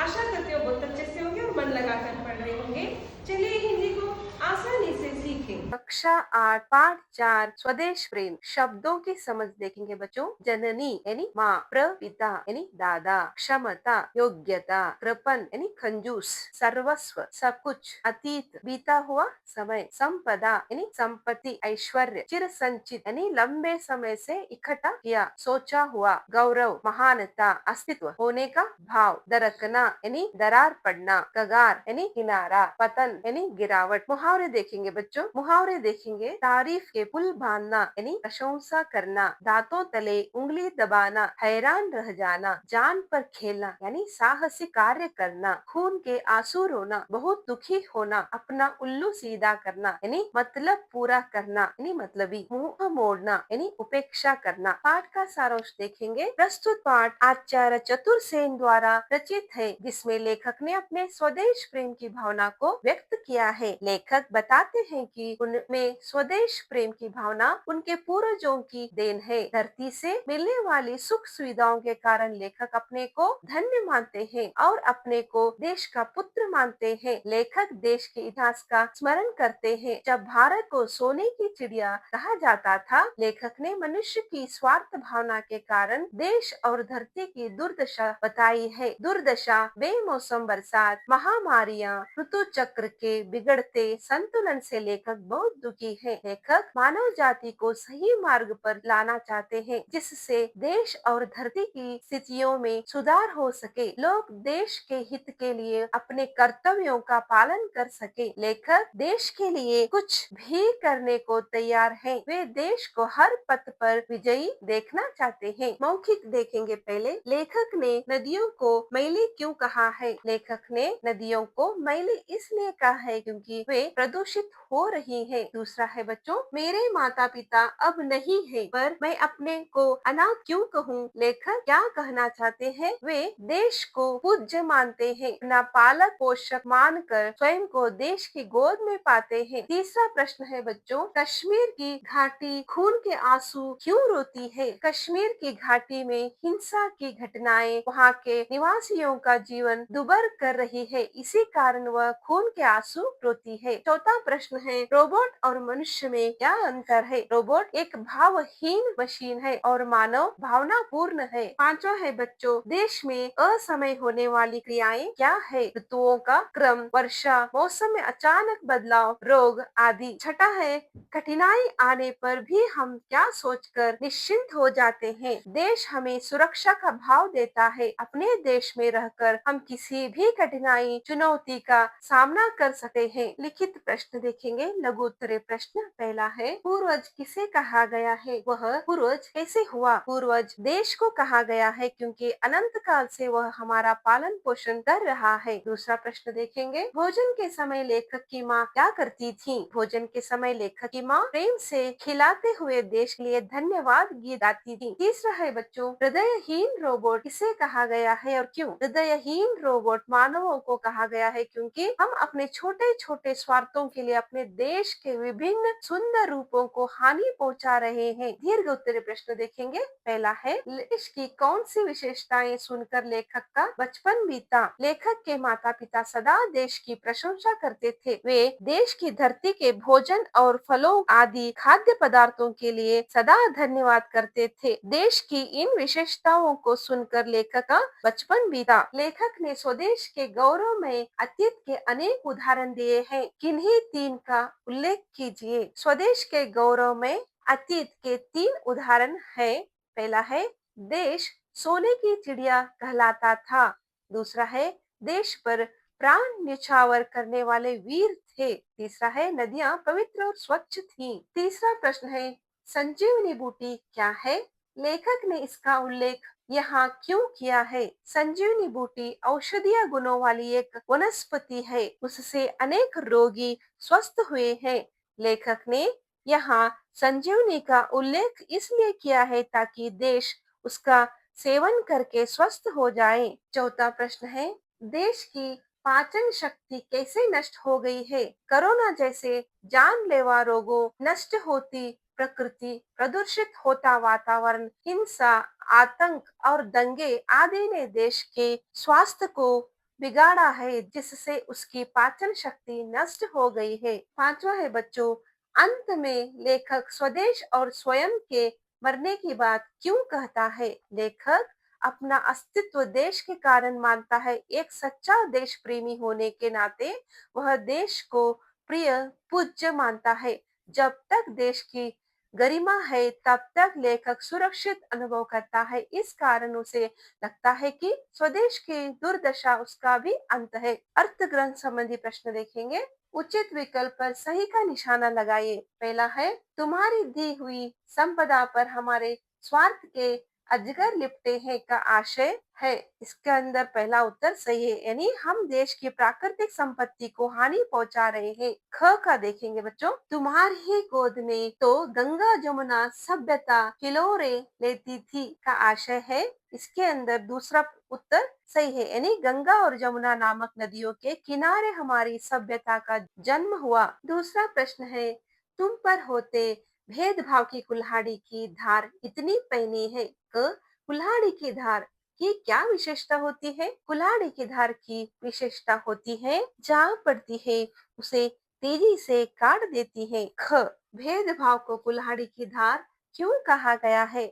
आशा करती हूँ बहुत अच्छे से होंगे और मन लगाकर पढ़ रहे होंगे। चलिए हिंदी को आसानी से सीखें। कक्षा 8 पाठ 4 स्वदेश प्रेम शब्दों की समझ देखेंगे बच्चों। जननी यानी माँ, प्रपिता यानी दादा, क्षमता योग्यता, कृपण यानी कंजूस, सर्वस्व सब कुछ, अतीत बीता हुआ समय, संपदा यानी संपत्ति ऐश्वर्य, चिर संचित यानी लंबे समय से इकट्ठा किया सोचा हुआ, गौरव महानता अस्तित्व होने का भाव, दरकना यानी दरार पड़ना, कगार यानी किनारा, पतन यानी गिरावट। मुहावरे देखेंगे बच्चों। मुहावरे देखेंगे। तारीफ के पुल बांधना यानी प्रशंसा करना, दांतों तले उंगली दबाना, हैरान रह जाना, जान पर खेलना यानी साहसिक कार्य करना, खून के आंसू रोना, बहुत दुखी होना, अपना उल्लू सीधा करना यानी मतलब पूरा करना यानी मतलबी, मुंह मोड़ना यानी उपेक्षा करना। पाठ का सारांश देखेंगे। प्रस्तुत पाठ आचार्य चतुर सेन द्वारा रचित है, जिसमें लेखक ने अपने स्वदेश प्रेम की भावना को व्यक्त किया है। लेखक बताते हैं कि उनमें स्वदेश प्रेम की भावना उनके पूर्वजों की देन है। धरती से मिलने वाली सुख सुविधाओं के कारण लेखक अपने को धन्य मानते हैं और अपने को देश का पुत्र मानते हैं। लेखक देश के इतिहास का स्मरण करते हैं। जब भारत को सोने की चिड़िया कहा जाता था, लेखक ने मनुष्य की स्वार्थ भावना के कारण देश और धरती की दुर्दशा बताई है। दुर्दशा बेमौसम बरसात, महामारियां, ऋतु चक्र के बिगड़ते संतुलन से लेखक बहुत दुखी है। लेखक मानव जाति को सही मार्ग पर लाना चाहते हैं, जिससे देश और धरती की स्थितियों में सुधार हो सके, लोग देश के हित के लिए अपने कर्तव्यों का पालन कर सके। लेखक देश के लिए कुछ भी करने को तैयार हैं। वे देश को हर पथ पर विजयी देखना चाहते हैं। मौखिक देखेंगे। पहले लेखक ने नदियों को मैली क्यों कहा है? लेखक ने नदियों को मैली इसलिए कहा है क्योंकि वे प्रदूषित हो रही हैं। दूसरा है बच्चों, मेरे माता पिता अब नहीं है, पर मैं अपने को अनाथ क्यों कहूँ? लेखक क्या कहना चाहते हैं? वे देश को पूज्य मानते हैं, अपना पालक पोषक मानकर स्वयं को देश की गोद में पाते हैं। तीसरा प्रश्न है बच्चों, कश्मीर की घाटी खून के आंसू क्यों रोती है? कश्मीर की घाटी में हिंसा की घटनाएं वहाँ के निवासियों का जीवन दुभर कर रही है, इसी कारण वह खून के आंसू रोती है। चौथा प्रश्न है, रोबोट और मनुष्य में क्या अंतर है? रोबोट एक भावहीन मशीन है और मानव भावना पूर्ण है। पांचवा है बच्चों, देश में असमय होने वाली क्रियाएं क्या है? ऋतुओं का क्रम, वर्षा, मौसम में अचानक बदलाव, रोग आदि। छठा है, कठिनाई आने पर भी हम क्या सोचकर निश्चिंत हो जाते हैं? देश हमें सुरक्षा का भाव देता है। अपने देश में रहकर हम किसी भी कठिनाई चुनौती का सामना कर सकते हैं। लिखित प्रश्न देखेंगे। लघु उत्तरीय प्रश्न। पहला है, पूर्वज किसे कहा गया है? वह पूर्वज कैसे हुआ? पूर्वज देश को कहा गया है क्योंकि अनंत काल से वह हमारा पालन पोषण कर रहा है। दूसरा प्रश्न देखेंगे, भोजन के समय लेखक की माँ क्या करती थी? भोजन के समय लेखक की माँ प्रेम से खिलाते हुए देश के लिए धन्यवाद गीत गाती थी। तीसरा है बच्चों, हृदयहीन रोबोट किसे कहा गया है और क्यों? हृदयहीन रोबोट मानवों को कहा गया है क्योंकि हम अपने छोटे छोटे स्वार्थों के लिए अपने देश के विभिन्न सुंदर रूपों को हानि पहुंचा रहे हैं। दीर्घ उत्तरीय प्रश्न देखेंगे। पहला है, देश की कौन सी विशेषताएं सुनकर लेखक का बचपन बीता? लेखक के माता पिता सदा देश की प्रशंसा करते थे। वे देश की धरती के भोजन और फलों आदि खाद्य पदार्थों के लिए सदा धन्यवाद करते थे। देश की इन विशेषताओं को सुनकर लेखक का बचपन बीता। लेखक ने स्वदेश के गौरव में अतीत के अनेक उदाहरण दिए हैं। किन्हीं तीन का उल्लेख कीजिए। स्वदेश के गौरव में अतीत के तीन उदाहरण है। पहला है, देश सोने की चिड़िया कहलाता था। दूसरा है, देश पर प्राण न्यौछावर करने वाले वीर थे। तीसरा है, नदियां पवित्र और स्वच्छ थीं। तीसरा प्रश्न है, संजीवनी बूटी क्या है? लेखक ने इसका उल्लेख यहाँ क्यों किया है? संजीवनी बूटी औषधीय गुणों वाली एक वनस्पति है। उससे अनेक रोगी स्वस्थ हुए हैं। लेखक ने यहाँ संजीवनी का उल्लेख इसलिए किया है ताकि देश उसका सेवन करके स्वस्थ हो जाए। चौथा प्रश्न है, देश की पाचन शक्ति कैसे नष्ट हो गई है? कोरोना जैसे जानलेवा रोगों, नष्ट होती प्रकृति, प्रदूषित होता वातावरण, हिंसा, आतंक और दंगे आदि ने देश के स्वास्थ्य को बिगाड़ा है जिससे उसकी पाचन शक्ति नष्ट हो गई है। पांचवा है बच्चों, अंत में लेखक स्वदेश और स्वयं के मरने की बात क्यों कहता है? लेखक अपना अस्तित्व देश के कारण मानता है। एक सच्चा देश प्रेमी होने के नाते वह देश को प्रिय पूज्य मानता है। जब तक देश की गरिमा है तब तक लेखक सुरक्षित अनुभव करता है। इस कारण उसे लगता है कि स्वदेश की दुर्दशा उसका भी अंत है। अर्थ ग्रंथ संबंधी प्रश्न देखेंगे। उचित विकल्प पर सही का निशाना लगाइए। पहला है, तुम्हारी दी हुई संपदा पर हमारे स्वार्थ के अजगर लिपटे हैं का आशय है। इसके अंदर पहला उत्तर सही है, यानी हम देश की प्राकृतिक संपत्ति को हानि पहुंचा रहे हैं। ख का देखेंगे बच्चों, तुम्हारी ही गोद में तो गंगा जमुना सभ्यता किलोरे लेती थी का आशय है। इसके अंदर दूसरा उत्तर सही है, यानी गंगा और जमुना नामक नदियों के किनारे हमारी सभ्यता का जन्म हुआ। दूसरा प्रश्न है, तुम पर होते भेदभाव की कुल्हाड़ी की धार इतनी पैनी है। कुल्हाड़ी की धार की क्या विशेषता होती है? कुल्हाड़ी की धार की विशेषता होती है जहाँ पड़ती है उसे तेजी से काट देती है। ख, भेदभाव को कुल्हाड़ी की धार क्यों कहा गया है?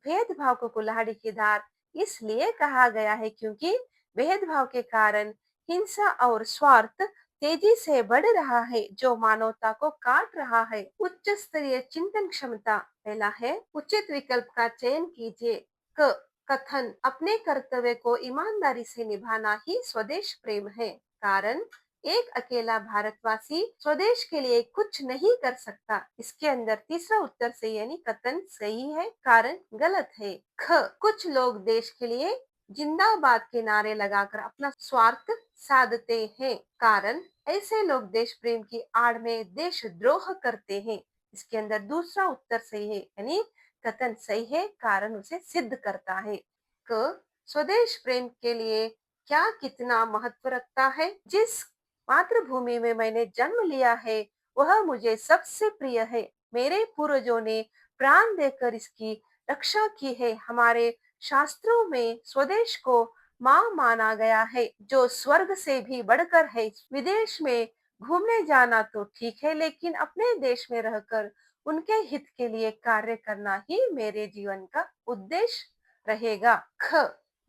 भेदभाव को कुल्हाड़ी की धार इसलिए कहा गया है क्योंकि भेदभाव के कारण हिंसा और स्वार्थ तेजी से बढ़ रहा है जो मानवता को काट रहा है। उच्च स्तरीय चिंतन क्षमता पहला है, उचित विकल्प का चयन कीजिए। क, कथन अपने कर्तव्य को ईमानदारी से निभाना ही स्वदेश प्रेम है। कारण एक अकेला भारतवासी स्वदेश के लिए कुछ नहीं कर सकता। इसके अंदर तीसरा उत्तर सही यानी कथन सही है, कारण गलत है। ख, कुछ लोग देश के लिए जिंदाबाद के नारे लगाकर अपना स्वार्थ साधते हैं। कारण ऐसे लोग देश प्रेम की आड़ में देशद्रोह करते हैं। इसके अंदर दूसरा उत्तर सही है, यानी कथन सही है, कारण उसे सिद्ध करता है। क, स्वदेश प्रेम के लिए क्या कितना महत्व रखता है? जिस मातृभूमि में मैंने जन्म लिया है वह मुझे सबसे प्रिय है। मेरे पूर्वजों ने प्राण देकर इसकी रक्षा की है। हमारे शास्त्रों में स्वदेश को माँ माना गया है जो स्वर्ग से भी बढ़कर है। विदेश में घूमने जाना तो ठीक है लेकिन अपने देश में रहकर उनके हित के लिए कार्य करना ही मेरे जीवन का उद्देश्य रहेगा। ख,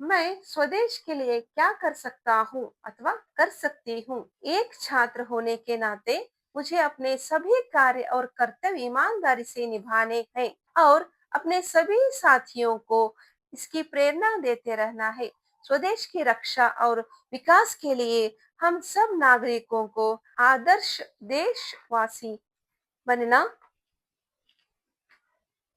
मैं स्वदेश के लिए क्या कर सकता हूँ अथवा कर सकती हूँ? एक छात्र होने के नाते मुझे अपने सभी कार्य और कर्तव्य ईमानदारी से निभाने हैं और अपने सभी साथियों को इसकी प्रेरणा देते रहना है। स्वदेश की रक्षा और विकास के लिए हम सब नागरिकों को आदर्श देशवासी बनना।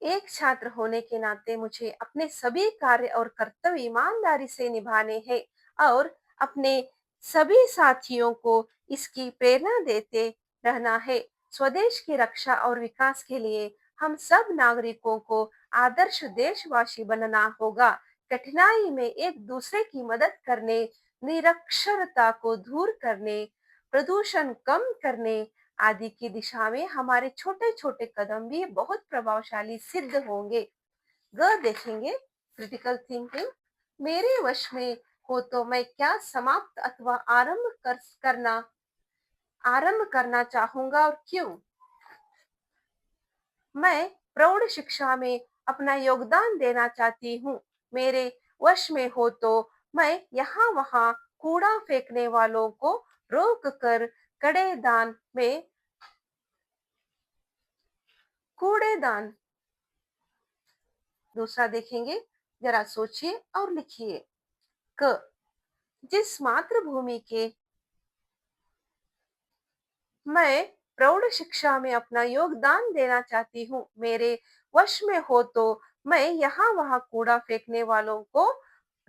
एक छात्र होने के नाते मुझे अपने सभी कार्य और कर्तव्य ईमानदारी से निभाने हैं और अपने सभी साथियों को इसकी प्रेरणा देते रहना है। स्वदेश की रक्षा और विकास के लिए हम सब नागरिकों को आदर्श देशवासी बनना होगा। कठिनाई में एक दूसरे की मदद करने, निरक्षरता को दूर करने, प्रदूषण कम करने आदि की दिशा में हमारे छोटे छोटे कदम भी बहुत प्रभावशाली सिद्ध होंगे। ग देखेंगे, क्रिटिकल थिंकिंग। मेरे वश में हो तो मैं क्या समाप्त अथवा आरंभ करना चाहूंगा और क्यों? मैं प्रौढ़ शिक्षा में अपना योगदान देना चाहती हूँ। मेरे वश में हो तो मैं यहाँ वहाँ कूड़ा फेंकने वालों को रोक कर कूड़ेदान। दूसरा देखेंगे, जरा सोचिए और लिखिए। क, जिस मातृभूमि के मैं प्रौढ़ शिक्षा में अपना योगदान देना चाहती हूँ। मेरे वश में हो तो मैं यहाँ वहाँ कूड़ा फेंकने वालों को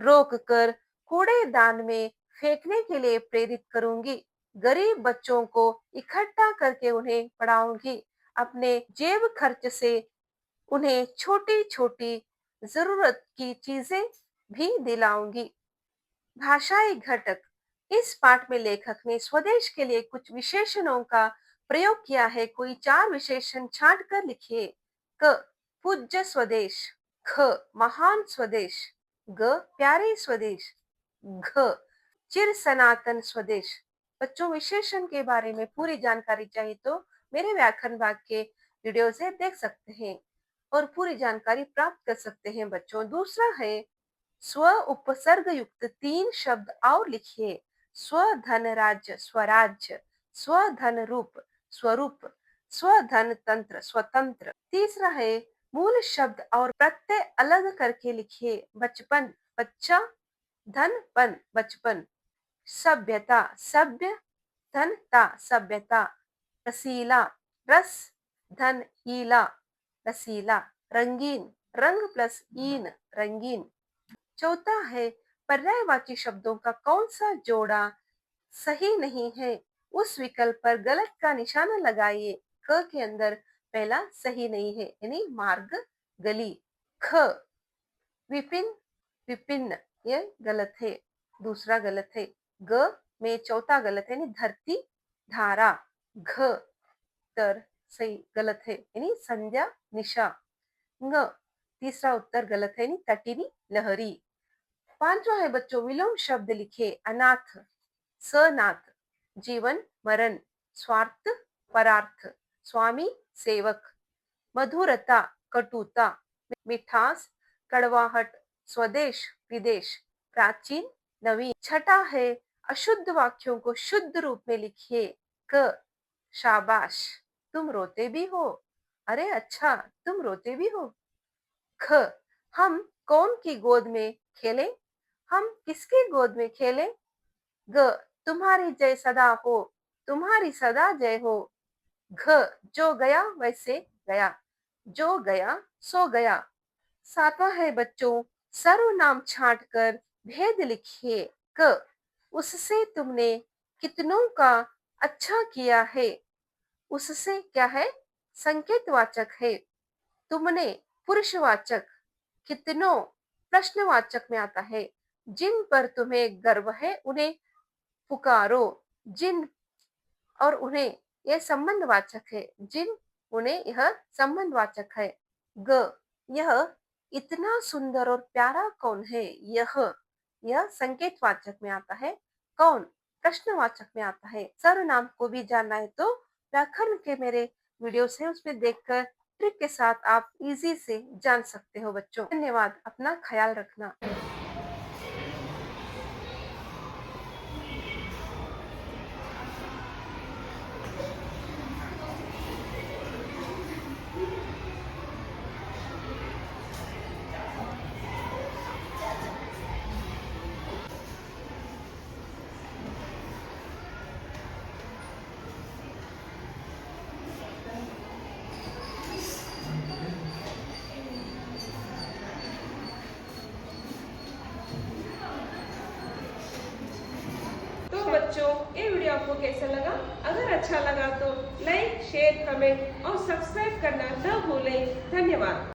रोक कर कूड़ेदान में फेंकने के लिए प्रेरित करूंगी। गरीब बच्चों को इकट्ठा करके उन्हें पढ़ाऊंगी। अपने जेब खर्च से उन्हें छोटी छोटी जरूरत की चीजें भी दिलाऊंगी। भाषाई घटक। इस पाठ में लेखक ने स्वदेश के लिए कुछ विशेषणों का प्रयोग किया है। कोई 4 विशेषण छांट कर लिखिए। क, पूज्य स्वदेश। ख, महान स्वदेश। ग, प्यारे स्वदेश। घ, चिर सनातन स्वदेश। बच्चों, विशेषण के बारे में पूरी जानकारी चाहिए तो मेरे व्याकरण भाग के वीडियो से देख सकते हैं और पूरी जानकारी प्राप्त कर सकते हैं बच्चों। दूसरा है स्व उपसर्ग युक्त 3 शब्द और लिखिए। स्वधन राज्य स्वराज्य, स्वधन रूप स्वरूप, स्वधन तंत्र स्वतंत्र। तीसरा है मूल शब्द और प्रत्यय अलग करके लिखिए। बचपन बच्चा, धनपन बचपन। सभ्यता सभ्य, धनता सभ्यता। रसीला रस, धन हीला रसीला। रंगीन रंग प्लस ईन रंगीन। चौथा है पर्यायवाची शब्दों का कौन सा जोड़ा सही नहीं है, उस विकल्प पर गलत का निशाना लगाइए। क के अंदर पहला सही नहीं है यानी मार्ग गली। ख विपिन विपिन्न, ये गलत है, दूसरा गलत है। ग में चौथा गलत है यानी धरती धारा। घ उत्तर सही गलत है यानी संध्या निशा। ङ तीसरा उत्तर गलत है यानी तटिनी लहरी। पांचवा है बच्चों विलोम शब्द लिखे। अनाथ सनाथ, जीवन मरण, स्वार्थ परार्थ, स्वामी सेवक। मधुरता कटुता, मिठास कड़वाहट, स्वदेश विदेश, प्राचीन नवीन। छठा है अशुद्ध वाक्यों को शुद्ध रूप में लिखिए। क शाबाश, तुम रोते भी हो, अरे अच्छा तुम रोते भी हो। ख हम कौन की गोद में खेलें, हम किसकी गोद में खेलें। ग तुम्हारी जय सदा हो, तुम्हारी सदा जय हो। घ जो गया वैसे गया, जो गया सो गया। सातवां है बच्चों सर्वनाम छांट कर भेद लिखिए। क उससे तुमने कितनों का अच्छा किया है। उससे क्या है, संकेतवाचक है। तुमने पुरुषवाचक, कितनों प्रश्नवाचक में आता है। जिन पर तुम्हें गर्व है उन्हें पुकारो। जिन और उन्हें यह संबंधवाचक है, जिन उन्हें यह संबंधवाचक है। ग यह इतना सुंदर और प्यारा कौन है। यह संकेतवाचक में आता है। कौन प्रश्नवाचक में आता है। सर्वनाम को भी जानना है तो व्याकरण के मेरे वीडियोस है उसमें देखकर ट्रिक के साथ आप इजी से जान सकते हो बच्चों। धन्यवाद, अपना ख्याल रखना। तो बच्चों ये वीडियो आपको कैसा लगा? अगर अच्छा लगा तो लाइक शेयर कमेंट और सब्सक्राइब करना न भूलें। धन्यवाद।